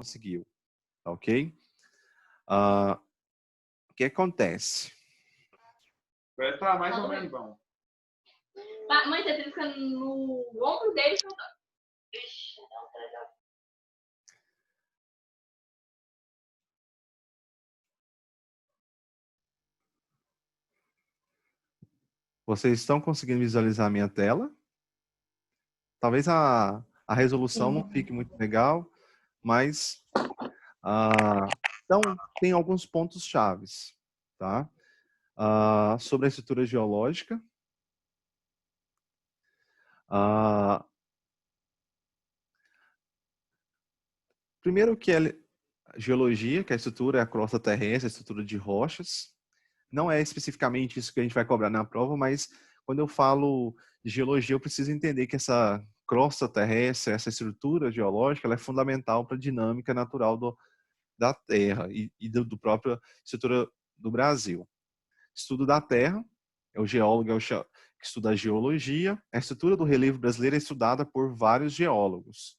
conseguiu, tá ok? O que acontece? Vai estar mais ou menos bom. Mãe, você fica no ombro dele cantando. Vocês estão conseguindo visualizar a minha tela? Talvez a resolução não fique muito legal, mas então tem alguns pontos chaves, tá? Sobre a estrutura geológica. Primeiro que é geologia, que a estrutura é a crosta terrestre, a estrutura de rochas. Não é especificamente isso que a gente vai cobrar na prova, mas quando eu falo de geologia, eu preciso entender que essa crosta terrestre, essa estrutura geológica, ela é fundamental para a dinâmica natural da Terra e do própria estrutura do Brasil. Estudo da Terra, é o geólogo que estuda a geologia. A estrutura do relevo brasileiro é estudada por vários geólogos.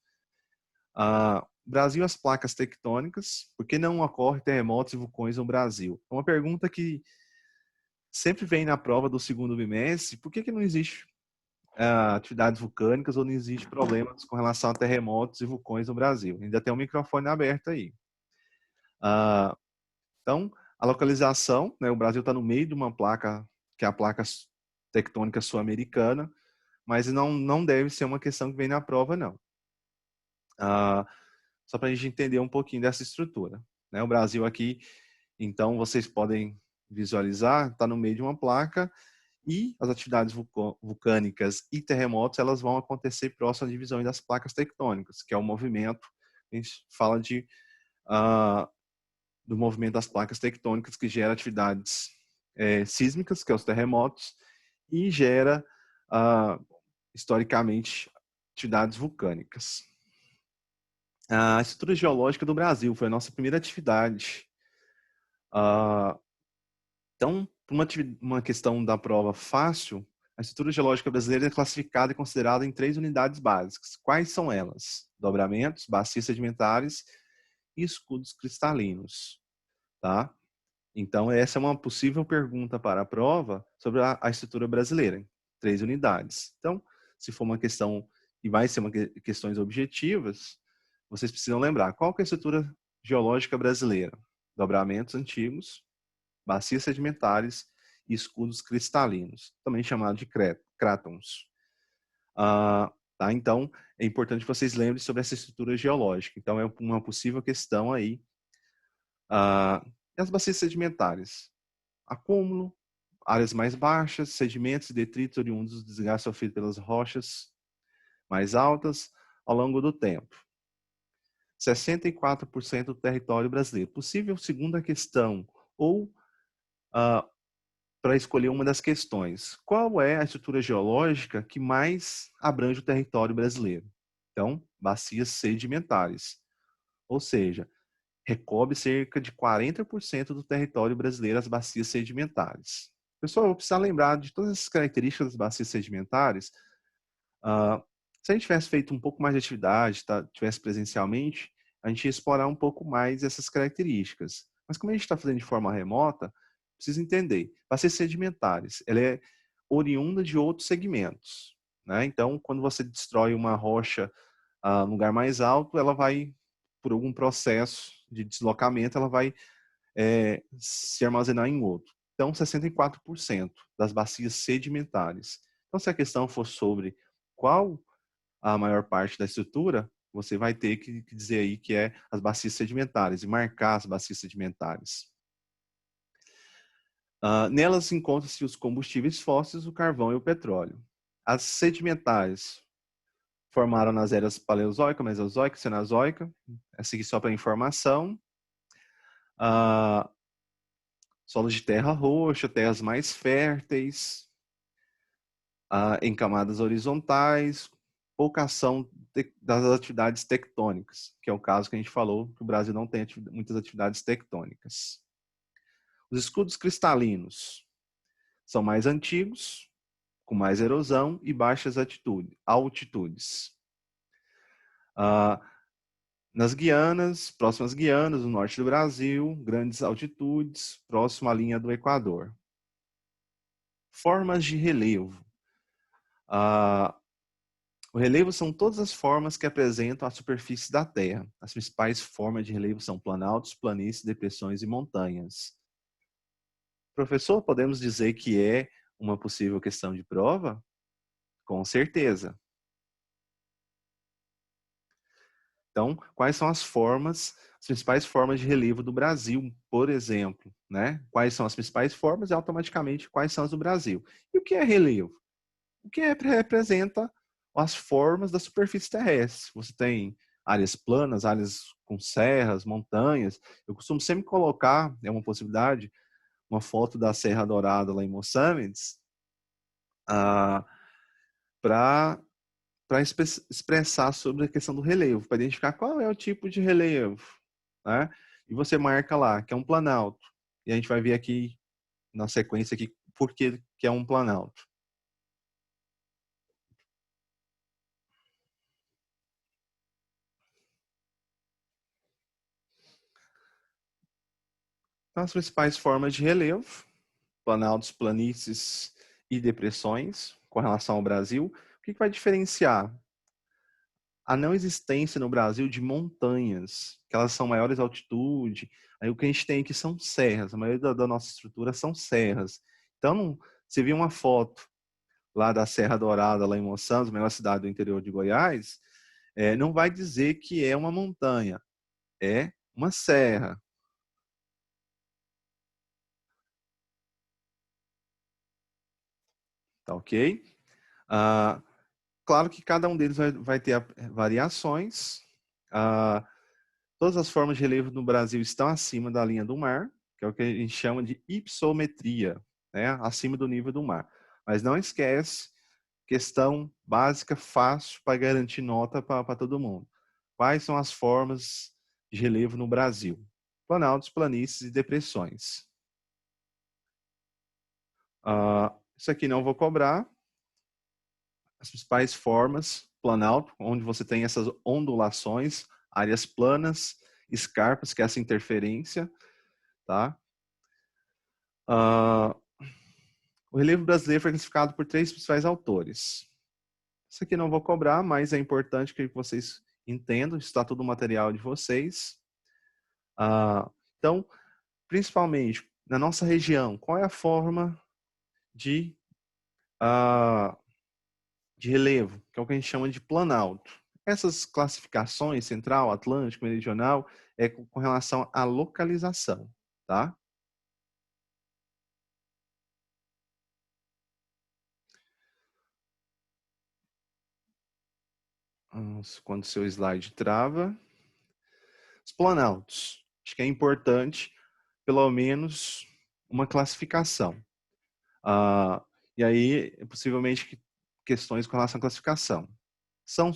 Brasil e as placas tectônicas, por que não ocorrem terremotos e vulcões no Brasil? É uma pergunta que sempre vem na prova do segundo bimestre, por que não existe atividades vulcânicas ou não existe problemas com relação a terremotos e vulcões no Brasil? Ainda tem um microfone aberto aí. Então, a localização, né, o Brasil está no meio de uma placa, que é a placa tectônica sul-americana, mas não deve ser uma questão que vem na prova, não. Só para a gente entender um pouquinho dessa estrutura. Né? O Brasil aqui, então, vocês podem visualizar, está no meio de uma placa e as atividades vulcânicas e terremotos, elas vão acontecer próximo à divisão das placas tectônicas, que é o movimento, a gente fala do movimento das placas tectônicas, que gera atividades sísmicas, que é os terremotos, e gera, historicamente, atividades vulcânicas. A estrutura geológica do Brasil foi a nossa primeira atividade. Então, por uma questão da prova fácil, a estrutura geológica brasileira é classificada e considerada em 3 unidades básicas. Quais são elas? Dobramentos, bacias sedimentares e escudos cristalinos. Tá? Então, essa é uma possível pergunta para a prova sobre a estrutura brasileira. 3 unidades. Então, se for uma questão, e vai ser questões objetivas, vocês precisam lembrar qual que é a estrutura geológica brasileira. Dobramentos antigos, bacias sedimentares e escudos cristalinos, também chamados de crátons. Tá? Então, é importante que vocês lembrem sobre essa estrutura geológica. Então, é uma possível questão aí. E as bacias sedimentares? Acúmulo, áreas mais baixas, sedimentos e detritos oriundos dos desgastes sofridos pelas rochas mais altas ao longo do tempo. 64% do território brasileiro. Possível segunda questão, ou para escolher uma das questões. Qual é a estrutura geológica que mais abrange o território brasileiro? Então, bacias sedimentares. Ou seja, recobre cerca de 40% do território brasileiro as bacias sedimentares. Pessoal, eu vou precisar lembrar de todas essas características das bacias sedimentares. Se a gente tivesse feito um pouco mais de atividade, tivesse presencialmente, a gente ia explorar um pouco mais essas características. Mas como a gente está fazendo de forma remota, precisa entender. Bacias sedimentares, ela é oriunda de outros segmentos. Né? Então, quando você destrói uma rocha num lugar mais alto, ela vai, por algum processo de deslocamento, ela vai se armazenar em outro. Então, 64% das bacias sedimentares. Então, se a questão for sobre qual a maior parte da estrutura, você vai ter que dizer aí que é as bacias sedimentares e marcar as bacias sedimentares. Nelas encontram-se os combustíveis fósseis, o carvão e o petróleo. As sedimentares formaram nas eras paleozoica, mesozoica, cenozoica. Essa aqui só para informação. Solos de terra roxa, terras mais férteis, em camadas horizontais, pouca ação das atividades tectônicas, que é o caso que a gente falou, que o Brasil não tem muitas atividades tectônicas. Os escudos cristalinos são mais antigos, com mais erosão e baixas altitudes. nas Guianas, próximas Guianas, no norte do Brasil, grandes altitudes, próximo à linha do Equador. Formas de relevo. O relevo são todas as formas que apresentam a superfície da Terra. As principais formas de relevo são planaltos, planícies, depressões e montanhas. Professor, podemos dizer que é uma possível questão de prova? Com certeza. Então, quais são as principais formas de relevo do Brasil, por exemplo, né? Quais são as principais formas e automaticamente quais são as do Brasil? E o que é relevo? O que representa as formas da superfície terrestre? Você tem áreas planas, áreas com serras, montanhas. Eu costumo sempre colocar, é uma possibilidade, uma foto da Serra Dourada lá em Moçambique, para expressar sobre a questão do relevo, para identificar qual é o tipo de relevo, né? E você marca lá que é um planalto. E a gente vai ver aqui na sequência aqui por que é um planalto. Então, as principais formas de relevo, planaltos, planícies e depressões, com relação ao Brasil. O que vai diferenciar? A não existência no Brasil de montanhas, que elas são maiores altitude. Aí o que a gente tem aqui são serras, a maioria da nossa estrutura são serras. Então, você viu uma foto lá da Serra Dourada, lá em Monsanto, maior cidade do interior de Goiás, não vai dizer que é uma montanha, é uma serra. Tá ok? Claro que cada um deles vai ter variações. Todas as formas de relevo no Brasil estão acima da linha do mar, que é o que a gente chama de hypsometria, né? Acima do nível do mar. Mas não esquece, questão básica, fácil para garantir nota para todo mundo. Quais são as formas de relevo no Brasil? Planaltos, planícies e depressões. Isso aqui não vou cobrar. As principais formas, planalto, onde você tem essas ondulações, áreas planas, escarpas, que é essa interferência, tá? O relevo brasileiro foi classificado por 3 principais autores. Isso aqui não vou cobrar, mas é importante que vocês entendam, está todo o material de vocês. Então, principalmente na nossa região, qual é a forma de relevo, que é o que a gente chama de planalto? Essas classificações, central, atlântico, meridional, é com relação à localização, tá? Quando o seu slide trava. Os planaltos. Acho que é importante, pelo menos, uma classificação. E aí, possivelmente, questões com relação à classificação. São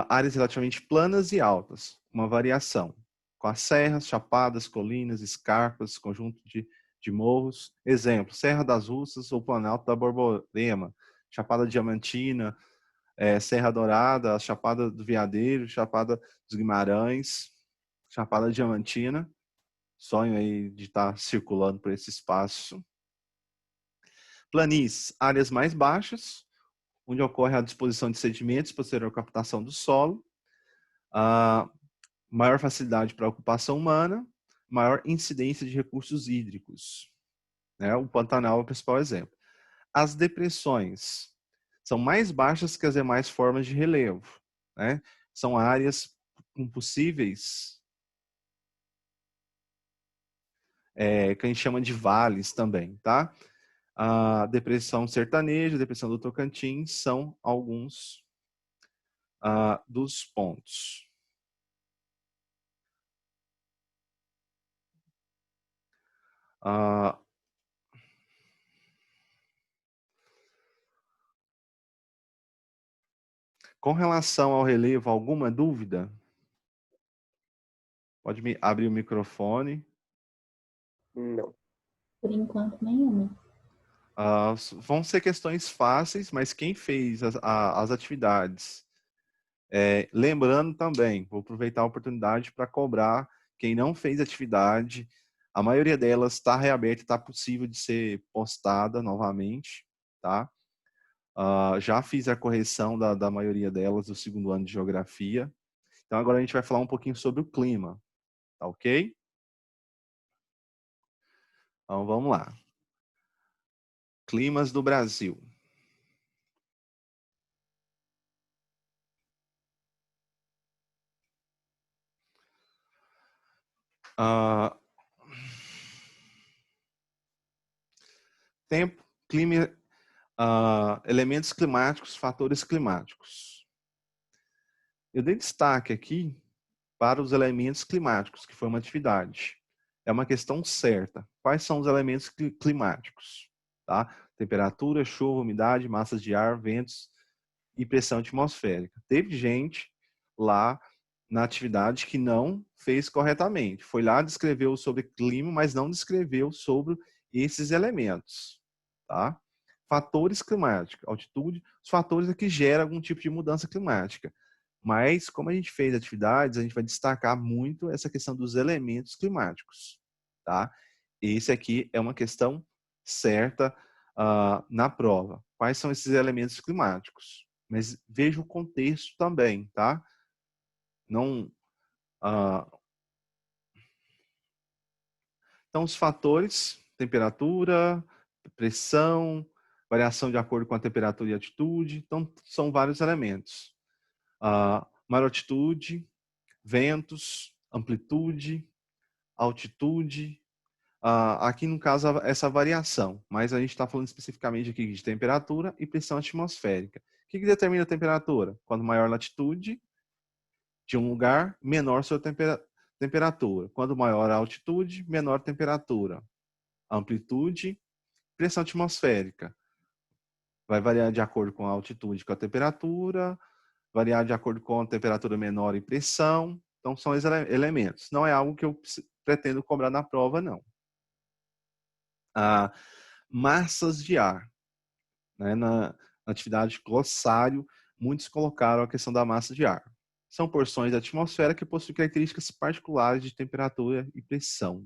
áreas relativamente planas e altas, uma variação, com as serras, chapadas, colinas, escarpas, conjunto de morros. Exemplo, Serra das Russas ou Planalto da Borborema, Chapada Diamantina, Serra Dourada, Chapada do Veadeiro, Chapada dos Guimarães, Chapada Diamantina. Sonho aí de estar circulando por esse espaço. Planícies, áreas mais baixas, onde ocorre a disposição de sedimentos posterior à captação do solo, maior facilidade para a ocupação humana, maior incidência de recursos hídricos. Né? O Pantanal é o principal exemplo. As depressões são mais baixas que as demais formas de relevo. Né? São áreas com possíveis que a gente chama de vales também, tá? A depressão sertaneja, a depressão do Tocantins são alguns dos pontos. Com relação ao relevo, alguma dúvida? Pode abrir o microfone. Não. Por enquanto, nenhuma. Vão ser questões fáceis, mas quem fez as atividades Lembrando também, vou aproveitar a oportunidade para cobrar quem não fez atividade. A maioria delas está reaberta, está possível de ser postada novamente, tá? Já fiz a correção da maioria delas do segundo ano de geografia. Então agora a gente vai falar um pouquinho sobre o clima, tá ok? Então vamos lá. Climas do Brasil. Tempo, clima, elementos climáticos, fatores climáticos. Eu dei destaque aqui para os elementos climáticos, que foi uma atividade. É uma questão certa. Quais são os elementos climáticos? Tá? Temperatura, chuva, umidade, massas de ar, ventos e pressão atmosférica. Teve gente lá na atividade que não fez corretamente. Foi lá, descreveu sobre clima, mas não descreveu sobre esses elementos. Tá? Fatores climáticos, altitude, os fatores que geram algum tipo de mudança climática. Mas, como a gente fez atividades, a gente vai destacar muito essa questão dos elementos climáticos. Tá? Esse aqui é uma questão certa na prova. Quais são esses elementos climáticos? Mas veja o contexto também, tá? Não, então, os fatores, temperatura, pressão, variação de acordo com a temperatura e altitude. Então, são vários elementos. Maior altitude, ventos, amplitude, altitude. Aqui, no caso, essa variação. Mas a gente está falando especificamente aqui de temperatura e pressão atmosférica. O que determina a temperatura? Quanto maior a latitude de um lugar, menor sua temperatura. Quanto maior a altitude, menor a temperatura. Amplitude, pressão atmosférica. Vai variar de acordo com a altitude, com a temperatura, variar de acordo com a temperatura menor e pressão. Então, são esses elementos. Não é algo que eu pretendo cobrar na prova, não. Massas de ar. Né? Na atividade glossário, muitos colocaram a questão da massa de ar. São porções da atmosfera que possuem características particulares de temperatura e pressão.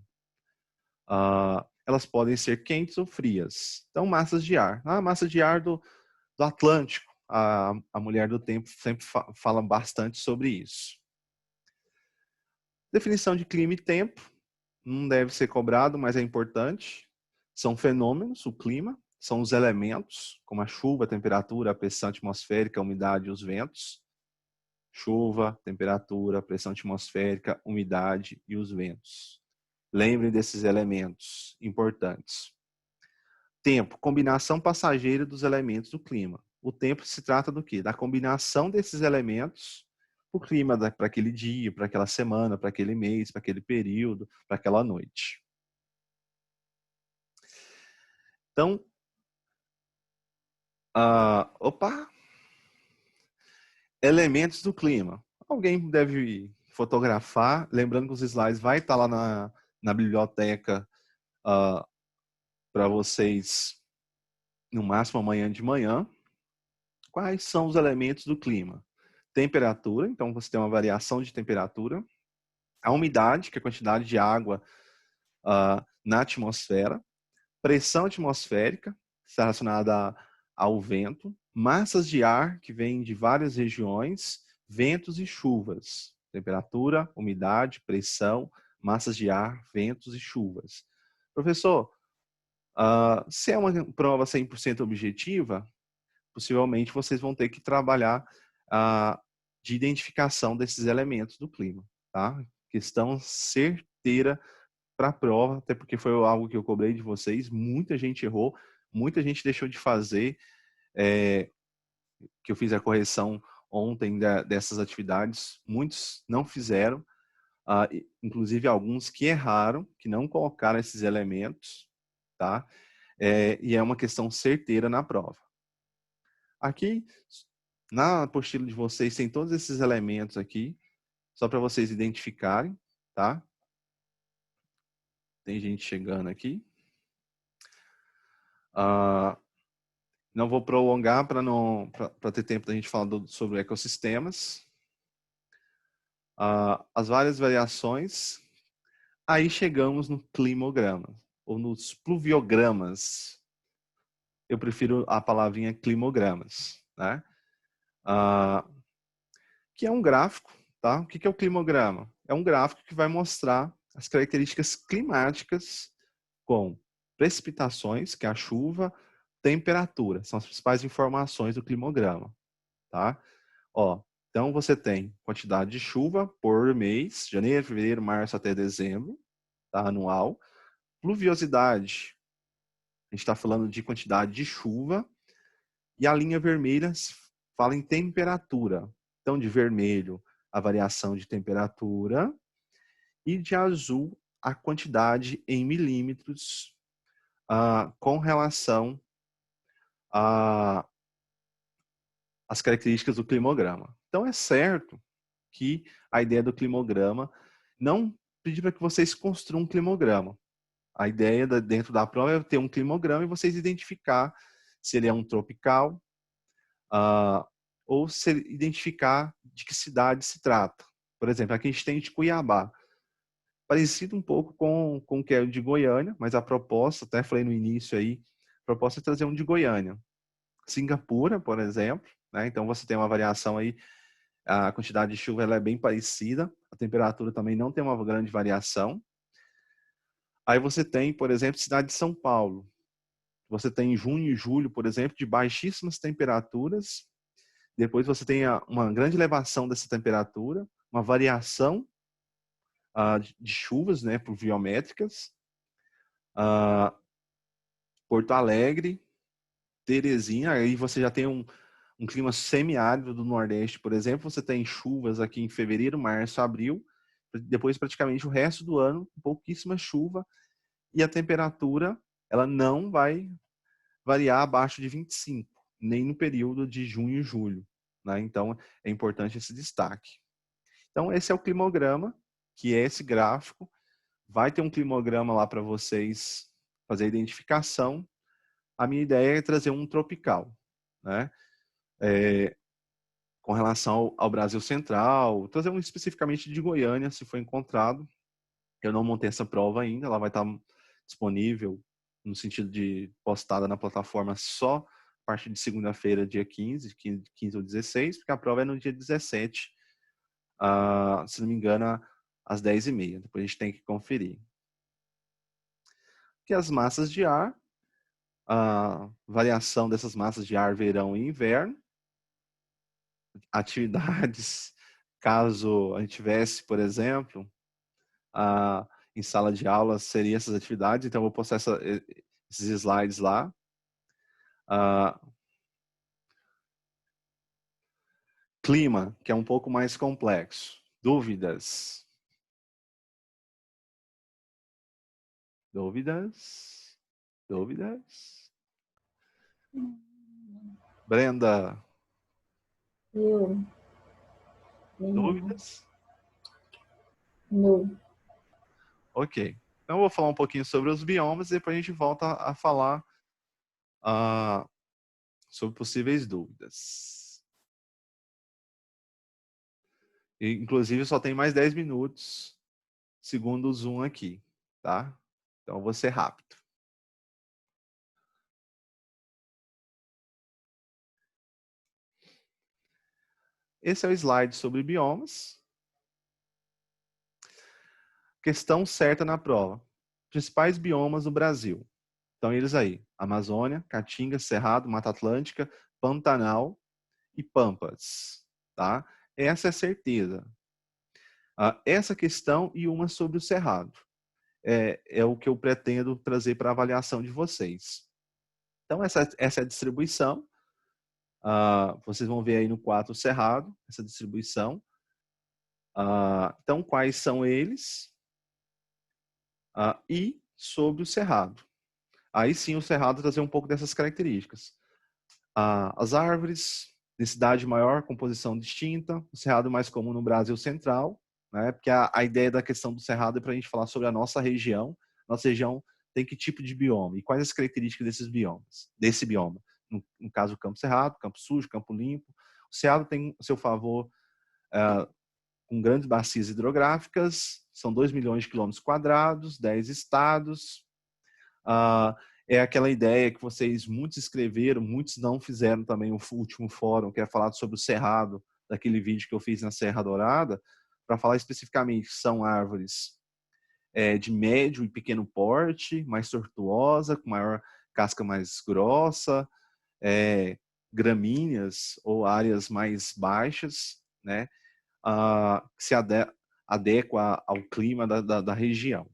Elas podem ser quentes ou frias. Então, massas de ar. A massa de ar do Atlântico. A Mulher do Tempo sempre fala bastante sobre isso. Definição de clima e tempo. Não deve ser cobrado, mas é importante. São fenômenos, o clima. São os elementos, como a chuva, a temperatura, a pressão atmosférica, a umidade e os ventos. Chuva, temperatura, pressão atmosférica, umidade e os ventos. Lembrem desses elementos importantes. Tempo, combinação passageira dos elementos do clima. O tempo se trata do quê? Da combinação desses elementos, o clima para aquele dia, para aquela semana, para aquele mês, para aquele período, para aquela noite. Então, elementos do clima. Alguém deve fotografar, lembrando que os slides vai estar lá na biblioteca para vocês, no máximo amanhã de manhã. Quais são os elementos do clima? Temperatura, então você tem uma variação de temperatura. A umidade, que é a quantidade de água na atmosfera. Pressão atmosférica, que está relacionada ao vento. Massas de ar, que vêm de várias regiões. Ventos e chuvas. Temperatura, umidade, pressão, massas de ar, ventos e chuvas. Professor, se é uma prova 100% objetiva, possivelmente vocês vão ter que trabalhar de identificação desses elementos do clima, tá? Questão certeira para a prova, até porque foi algo que eu cobrei de vocês, muita gente errou, muita gente deixou de fazer, que eu fiz a correção ontem dessas atividades, muitos não fizeram, inclusive alguns que erraram, que não colocaram esses elementos, tá? E é uma questão certeira na prova. Aqui, na apostila de vocês, tem todos esses elementos aqui, só para vocês identificarem, tá? Tem gente chegando aqui. Não vou prolongar para ter tempo da gente falar sobre ecossistemas. as várias variações. Aí chegamos no climograma, ou nos pluviogramas. Eu prefiro a palavrinha climogramas, né? Que é um gráfico, tá? O que é o climograma? É um gráfico que vai mostrar as características climáticas com precipitações, que é a chuva, temperatura, são as principais informações do climograma, tá? Ó, então você tem quantidade de chuva por mês, janeiro, fevereiro, março até dezembro, tá? Anual. Pluviosidade, a gente está falando de quantidade de chuva, e a linha vermelha fala em temperatura. Então, de vermelho, a variação de temperatura, e de azul, a quantidade em milímetros com relação às características do climograma. Então, é certo que a ideia do climograma não pedir para que vocês construam um climograma. A ideia dentro da prova é ter um climograma e vocês identificar se ele é um tropical ou se identificar de que cidade se trata. Por exemplo, aqui a gente tem de Cuiabá. Parecido um pouco com o que é o de Goiânia, mas a proposta, até falei no início aí, a proposta é trazer um de Goiânia. Singapura, por exemplo, né? Então você tem uma variação aí, a quantidade de chuva ela é bem parecida, a temperatura também não tem uma grande variação. Aí você tem, por exemplo, cidade de São Paulo. Você tem junho e julho, por exemplo, de baixíssimas temperaturas. Depois você tem uma grande elevação dessa temperatura, uma variação de chuvas, né, pluviométricas. Porto Alegre, Teresina, aí você já tem um clima semiárido do Nordeste, por exemplo. Você tem chuvas aqui em fevereiro, março, abril. Depois, praticamente o resto do ano, pouquíssima chuva. E a temperatura, ela não vai variar abaixo de 25, nem no período de junho e julho, né? Então, é importante esse destaque. Então, esse é o climograma, que é esse gráfico. Vai ter um climograma lá para vocês fazer a identificação. A minha ideia é trazer um tropical, né? Com relação ao Brasil Central, trazer um especificamente de Goiânia, se for encontrado. Eu não montei essa prova ainda, ela vai estar disponível no sentido de postada na plataforma só a partir de segunda-feira, dia 15 ou 16, porque a prova é no dia 17, se não me engano, às 10h30. Depois a gente tem que conferir. Que as massas de ar, a variação dessas massas de ar verão e inverno, atividades, caso a gente tivesse, por exemplo, em sala de aula, seriam essas atividades. Então, eu vou postar esses slides lá. Clima, que é um pouco mais complexo. Dúvidas? Dúvidas? Dúvidas? Brenda? Eu. Dúvidas? Não. Ok. Então, eu vou falar um pouquinho sobre os biomas e depois a gente volta a falar sobre possíveis dúvidas. E, inclusive, só tem mais 10 minutos, segundo o Zoom aqui, tá? Então, eu vou ser rápido. Esse é o slide sobre biomas. Questão certa na prova. Principais biomas do Brasil. Então, eles aí. Amazônia, Caatinga, Cerrado, Mata Atlântica, Pantanal e Pampas. Tá? Essa é certeza. Essa questão e uma sobre o Cerrado. É o que eu pretendo trazer para a avaliação de vocês. Então, essa é a distribuição. Vocês vão ver aí no 4 o Cerrado, essa distribuição. Então, quais são eles? E sobre o Cerrado. Aí sim o Cerrado trazer um pouco dessas características. As árvores, densidade maior, composição distinta, o Cerrado mais comum no Brasil Central, né? Porque a ideia da questão do Cerrado é para a gente falar sobre a nossa região. Nossa região tem que tipo de bioma e quais as características desse bioma. No caso, o Campo Cerrado, Campo Sujo, Campo Limpo. O Cerrado tem o seu favor com grandes bacias hidrográficas, são 2 milhões de quilômetros quadrados, 10 estados. É aquela ideia que muitos escreveram, muitos não fizeram também o último fórum, que é falado sobre o cerrado, daquele vídeo que eu fiz na Serra Dourada, para falar especificamente que são árvores de médio e pequeno porte, mais tortuosa, com maior casca mais grossa, gramíneas ou áreas mais baixas, né, que se adequa ao clima da região.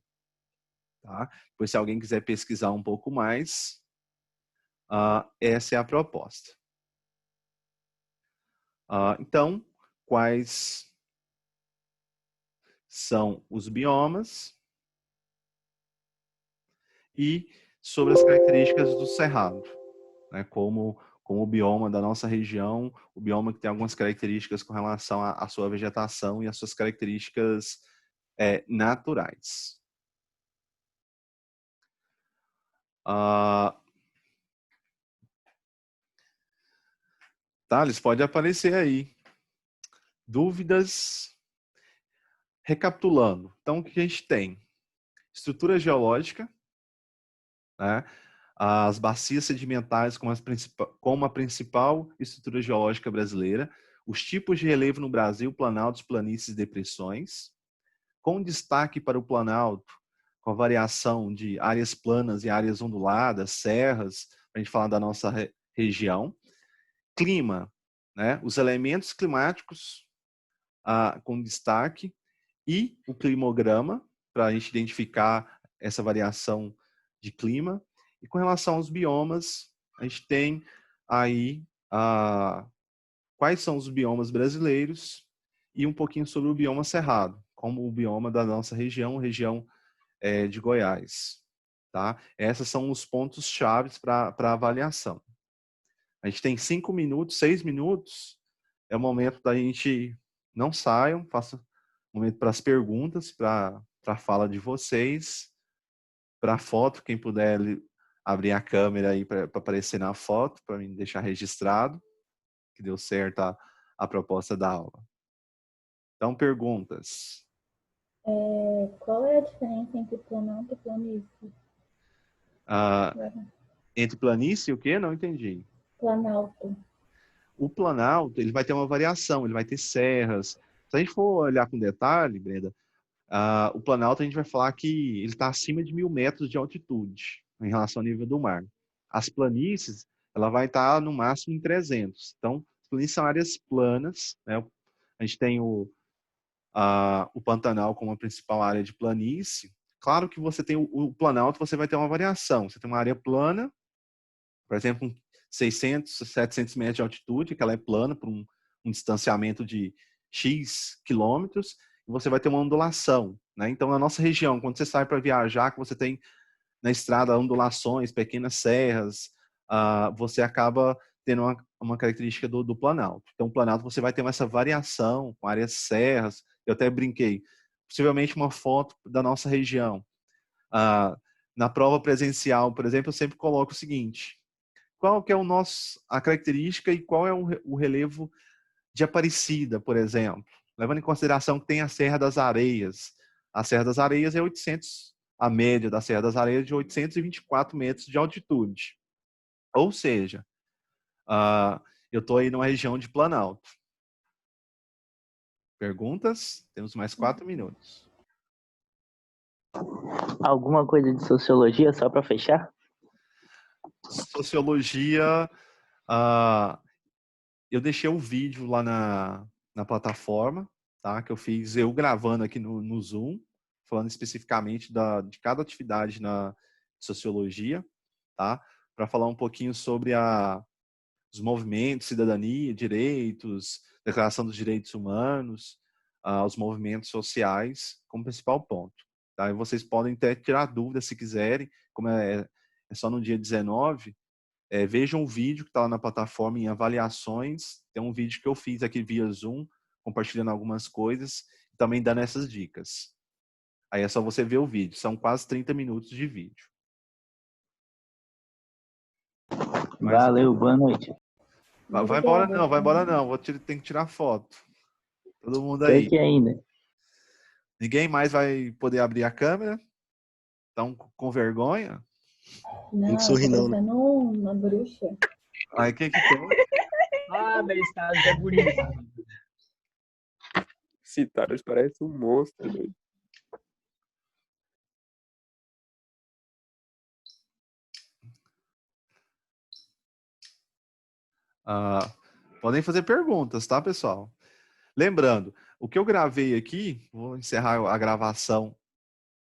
Tá? Pois se alguém quiser pesquisar um pouco mais, essa é a proposta. Então, quais são os biomas e sobre as características do cerrado, né? Como o bioma da nossa região, o bioma que tem algumas características com relação à sua vegetação e às suas características naturais. Thales, pode aparecer aí. Dúvidas? Recapitulando. Então, o que a gente tem? Estrutura geológica, né? As bacias sedimentares como a principal estrutura geológica brasileira, os tipos de relevo no Brasil, planaltos, planícies e depressões, com destaque para o planalto, com a variação de áreas planas e áreas onduladas, serras, para a gente falar da nossa região. Clima, né? Os elementos climáticos com destaque e o climograma, para a gente identificar essa variação de clima. E com relação aos biomas, a gente tem aí quais são os biomas brasileiros e um pouquinho sobre o bioma cerrado, como o bioma da nossa região de Goiás. Tá? Esses são os pontos chaves para avaliação. A gente tem 5 minutos, 6 minutos, é o momento da gente, não saiam, faça um momento para as perguntas, para a fala de vocês, para a foto, quem puder abrir a câmera aí para aparecer na foto, para me deixar registrado, que deu certo a proposta da aula. Então, perguntas. Qual é a diferença entre planalto e planície? Entre planície e o quê? Não entendi. Planalto. O planalto, ele vai ter uma variação, ele vai ter serras. Se a gente for olhar com detalhe, Brenda, o planalto a gente vai falar que ele está acima de 1.000 metros de altitude em relação ao nível do mar. As planícies, ela vai estar no máximo em 300. Então, as planícies são áreas planas, né? A gente tem o Pantanal como a principal área de planície. Claro que você tem o planalto, você vai ter uma variação. Você tem uma área plana, por exemplo, com 600, 700 metros de altitude, que ela é plana por um distanciamento de X quilômetros, e você vai ter uma ondulação, né? Então, na nossa região, quando você sai para viajar, que você tem na estrada ondulações, pequenas serras, você acaba tendo uma característica do planalto. Então, o planalto você vai ter essa variação com áreas serras. Eu até brinquei, possivelmente uma foto da nossa região. Na prova presencial, por exemplo, eu sempre coloco o seguinte: qual que é a característica e qual é o relevo de Aparecida, por exemplo? Levando em consideração que tem a Serra das Areias. A Serra das Areias é 800, a média da Serra das Areias é de 824 metros de altitude. Ou seja, eu estou aí numa região de Planalto. Perguntas? Temos mais 4 minutos. Alguma coisa de sociologia, só para fechar? Sociologia, eu deixei um vídeo lá na plataforma, tá? Que eu fiz eu gravando aqui no Zoom, falando especificamente de cada atividade na sociologia, tá? Para falar um pouquinho sobre os movimentos, cidadania, direitos, declaração dos direitos humanos, os movimentos sociais como principal ponto. Tá? E vocês podem até tirar dúvidas se quiserem, como é só no dia 19, vejam o vídeo que está lá na plataforma em avaliações. Tem um vídeo que eu fiz aqui via Zoom, compartilhando algumas coisas e também dando essas dicas. Aí é só você ver o vídeo. São quase 30 minutos de vídeo. Valeu, boa noite. Vai embora não. Tem que tirar foto. Todo mundo Tô aí. aqui ainda. Ninguém mais vai poder abrir a câmera? Estão com vergonha? Não, sorri tá não, né? parecendo uma bruxa. Aí o que que tem? Ah, meu estado é por isso. Citaros parece um monstro, doido. Ah, podem fazer perguntas, tá, pessoal? Lembrando, o que eu gravei aqui, vou encerrar a gravação